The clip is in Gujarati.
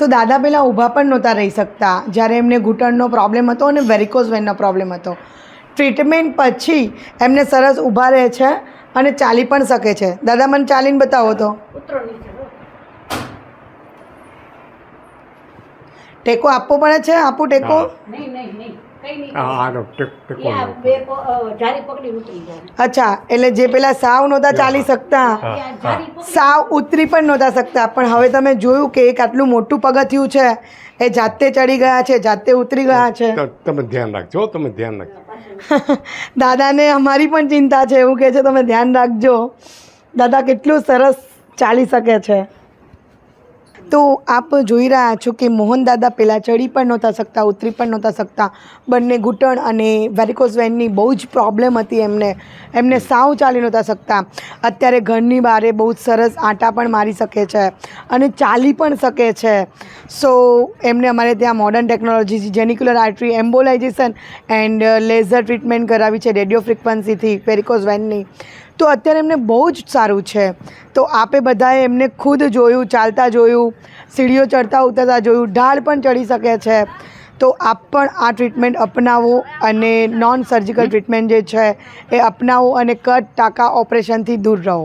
તો દાદા પહેલાં ઊભા પણ નહોતા રહી શકતા જ્યારે એમને ઘૂંટણનો પ્રોબ્લેમ હતો અને વેરિકોઝ વેનનો પ્રોબ્લેમ હતો. ટ્રીટમેન્ટ પછી એમને સરસ ઊભા રહે છે અને ચાલી પણ શકે છે. દાદા મને ચાલીને બતાવો તો. ટેકો આપવો પડે છે? આપું ટેકો? અચ્છા, એટલે જે પેલા સાવ નહોતા ચાલી શકતા, સાવ ઉતરી પણ નહોતા શકતા, પણ હવે તમે જોયું કે એક આટલું મોટું પગથિયું છે એ જાતે ચડી ગયા છે, જાતે ઉતરી ગયા છે. તમે ધ્યાન રાખજો, તમે ધ્યાન રાખજો. દાદાને અમારી પણ ચિંતા છે, એવું કહે છે તમે ધ્યાન રાખજો. દાદા કેટલું સરસ ચાલી શકે છે. તો આપ જોઈ રહ્યા છો કે મોહન દાદા પહેલાં ચડી પણ નહોતા શકતા, ઉતરી પણ નહોતા શકતા. બંને ઘૂંટણ અને વેરિકોઝ વેનની બહુ જ પ્રોબ્લેમ હતી એમને સાવ ચાલી નહોતા શકતા. અત્યારે ઘરની બહારે બહુ જ સરસ આંટા પણ મારી શકે છે અને ચાલી પણ શકે છે. સો એમને અમારે ત્યાં modern technology genicular artery embolization and laser treatment કરાવી છે રેડિયો ફ્રિક્વન્સીથી વેરિકોઝ વેનની. તો અત્યારે એમને બહુ જ સારું છે. તો આપે બધાએ એમને ખુદ જોયું, ચાલતા જોયું, સીડીઓ ચડતા ઉતરતા જોયું, ઢાળ પણ ચડી શકે છે. તો આપ પણ આ ટ્રીટમેન્ટ અપનાવો અને નોન સર્જિકલ ટ્રીટમેન્ટ જે છે એ અપનાવો અને કટ ટાંકા ઓપરેશનથી દૂર રહો.